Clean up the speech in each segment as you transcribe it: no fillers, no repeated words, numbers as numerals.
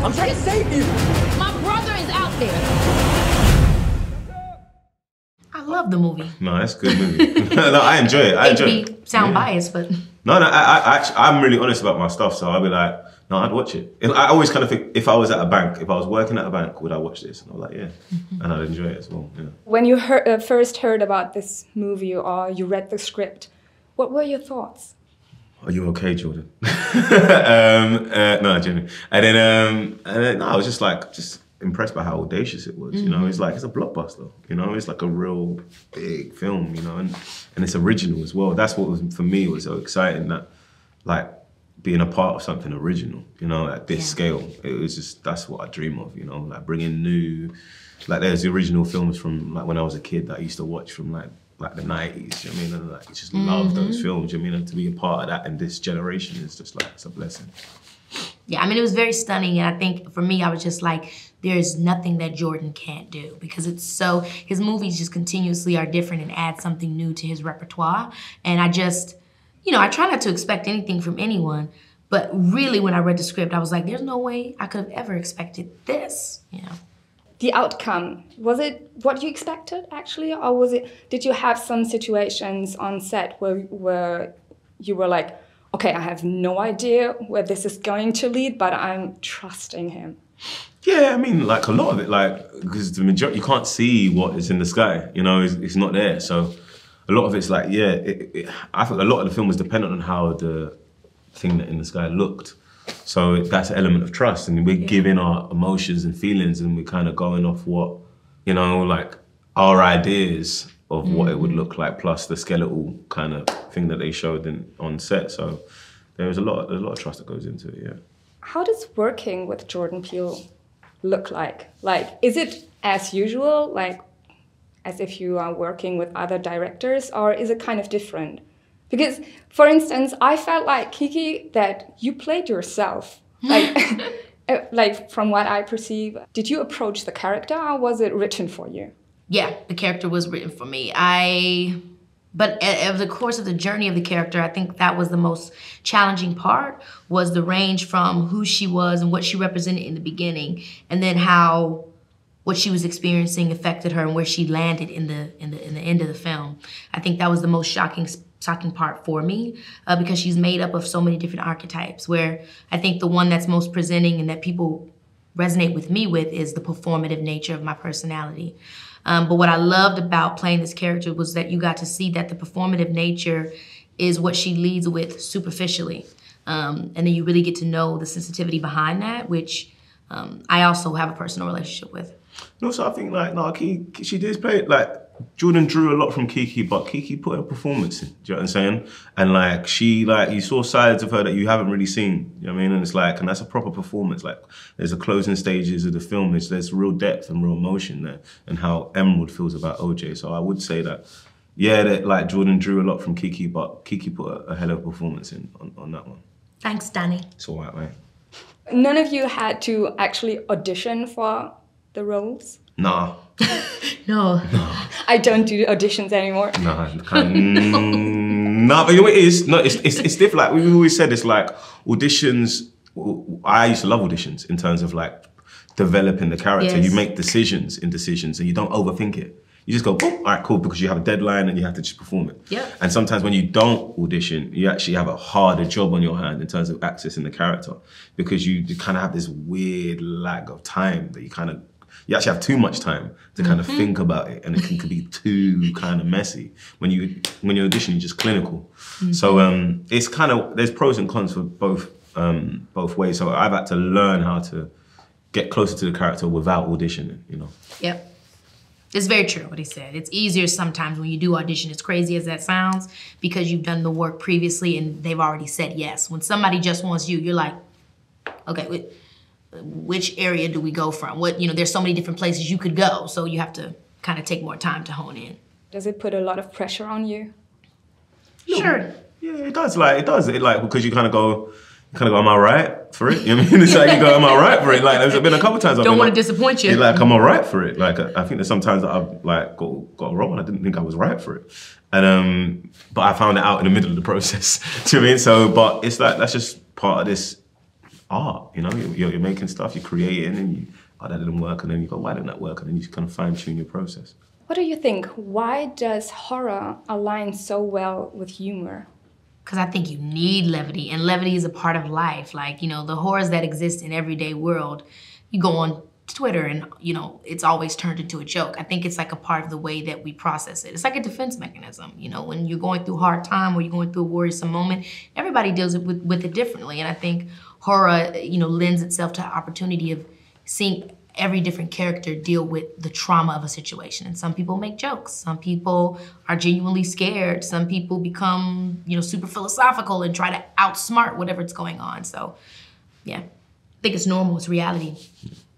I'm trying to save you. My brother is out there. I love the movie. No, that's a good movie. No, I enjoy it. I enjoy it. Sound biased, but... No, I'm really honest about my stuff, so I'll be like, no, I'd watch it. I always kind of think, if I was at a bank, if I was working at a bank, would I watch this? And I was like, yeah. And I'd enjoy it as well, yeah. When you first heard about this movie or you read the script, what were your thoughts? Are you okay, Jordan? No, Jimmy. And then no, I was just impressed by how audacious it was. You know, it's a blockbuster. You know, it's like a real big film. You know, and it's original as well. That's what was for me was so exciting, that like being a part of something original. You know, at this scale, it was just that's what I dream of. You know, like bringing new, like there's the original films from like when I was a kid that I used to watch from like the 90s, you know what I mean? And like, I just love those films, you know what I mean? And to be a part of that in this generation is just like, it's a blessing. Yeah, I mean, it was very stunning. And I think for me, I was just like, there's nothing that Jordan can't do, because it's so, his movies just continuously are different and add something new to his repertoire. And I just, you know, I try not to expect anything from anyone, but really when I read the script, I was like, there's no way I could have ever expected this, you know? The outcome, was it what you expected actually, or did you have some situations on set where you were like, okay, I have no idea where this is going to lead, but I'm trusting him? Yeah, I mean, like a lot of it, like, because the majority, you can't see what is in the sky, you know, it's not there. So a lot of it's like, yeah, I think a lot of the film was dependent on how the thing that in the sky looked. So that's an element of trust, and we're giving our emotions and feelings, and we're kind of going off what, you know, like our ideas of what it would look like, plus the skeletal kind of thing that they showed on set. So there's a lot of trust that goes into it, yeah. How does working with Jordan Peele look like? Like, is it as usual, like as if you are working with other directors, or is it kind of different? Because, for instance, I felt like, Keke, that you played yourself. Like, like from what I perceive, did you approach the character, or was it written for you? Yeah, the character was written for me. But over the course of the journey of the character, I think that was the most challenging part, was the range from who she was and what she represented in the beginning, and then how what she was experiencing affected her and where she landed in the end of the film. I think that was the most shocking part for me, because she's made up of so many different archetypes, where I think the one that's most presenting and that people resonate with me with is the performative nature of my personality. But what I loved about playing this character was that you got to see that the performative nature is what she leads with superficially. And then you really get to know the sensitivity behind that, which I also have a personal relationship with. No, so I think like, no, she did play it, like, Jordan drew a lot from Keke, but Keke put a performance in, do you know what I'm saying? And like, you saw sides of her that you haven't really seen, you know what I mean? And it's like, and that's a proper performance. Like, there's the closing stages of the film, there's real depth and real emotion there, and how Emerald feels about OJ. So I would say that, yeah, that like Jordan drew a lot from Keke, but Keke put a hell of a performance in on that one. Thanks, Danny. It's all right, mate. None of you had to actually audition for the roles? Nah. No. I don't do auditions anymore. Nah, nah, but you know what it is? No, it's different. Like we always said, it's like auditions. I used to love auditions in terms of like developing the character. Yes. You make decisions, and you don't overthink it. You just go, boom, all right, cool, because you have a deadline and you have to just perform it. Yeah. And sometimes when you don't audition, you actually have a harder job on your hand in terms of accessing the character, because you kind of have this weird lag of time that you actually have too much time to kind of think about it, and it can be too kind of messy. When you audition, you're just clinical. So it's kind of, there's pros and cons for both ways. So I've had to learn how to get closer to the character without auditioning, you know? Yep. It's very true what he said. It's easier sometimes when you do audition, as crazy as that sounds, because you've done the work previously and they've already said yes. When somebody just wants you, you're like, okay, which area do we go from? There's so many different places you could go, so you have to kind of take more time to hone in. Does it put a lot of pressure on you? Sure. Yeah, it does. Because you kind of go, am I right for it? You know what I mean? It's like you go, am I right for it? Like, there's been a couple times I've don't want to disappoint you. Like, am I right for it? Like, I think there's sometimes that I've like got wrong and I didn't think I was right for it. And but I found it out in the middle of the process. Do you know what I mean? So, but it's like, that's just part of this art, you know? You're making stuff, you're creating, and you, oh, that didn't work, and then you go, why didn't that work? And then you just kind of fine-tune your process. What do you think? Why does horror align so well with humor? Because I think you need levity, and levity is a part of life. Like, you know, the horrors that exist in everyday world, you go on Twitter and, you know, it's always turned into a joke. I think it's like a part of the way that we process it. It's like a defense mechanism. You know, when you're going through a hard time or you're going through a worrisome moment, everybody deals with it differently. And I think horror, you know, lends itself to the opportunity of seeing every different character deal with the trauma of a situation. And some people make jokes. Some people are genuinely scared. Some people become, you know, super philosophical and try to outsmart whatever's going on. So, yeah, I think it's normal, it's reality.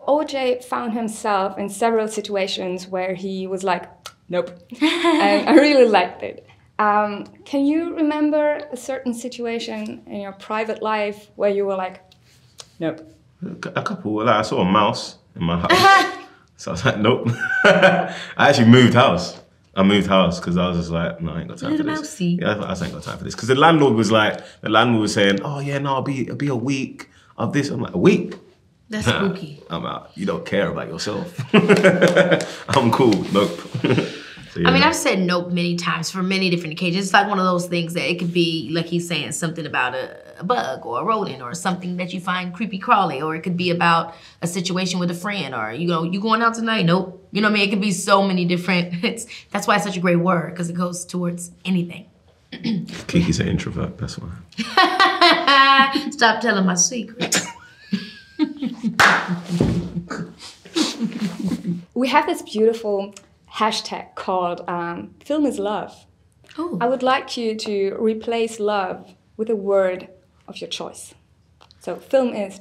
OJ found himself in several situations where he was like, nope. And I really liked it. Can you remember a certain situation in your private life where you were like, nope? A couple, like I saw a mouse in my house. So I was like, nope. I actually moved house. I moved house because I was just like, no, I ain't got time for this. Mousey. Yeah, I just ain't got time for this. Because the landlord was saying, oh yeah, no, it'll be a week of this. I'm like, a week? That's spooky. I'm out. You don't care about yourself. I'm cool. Nope. So, yeah. I mean, I've said nope many times for many different occasions. It's like one of those things that it could be, like he's saying, something about a bug or a rodent or something that you find creepy crawly, or it could be about a situation with a friend, or, you know, you going out tonight? Nope. You know what I mean? It could be so many different, that's why it's such a great word, because it goes towards anything. Keke's an introvert, that's why. Stop telling my secrets. We have this beautiful hashtag called Film is Love. Oh. I would like you to replace love with a word of your choice. So film is ...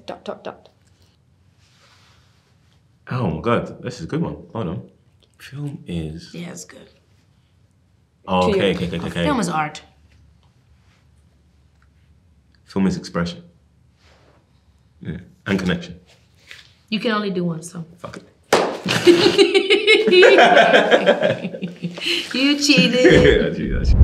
Oh my God, this is a good one. Hold on. Film is... Yeah, it's good. Oh, okay. Film is art. Film is expression. Yeah, and connection. You can only do one, so. Fuck it. You cheated. I cheated.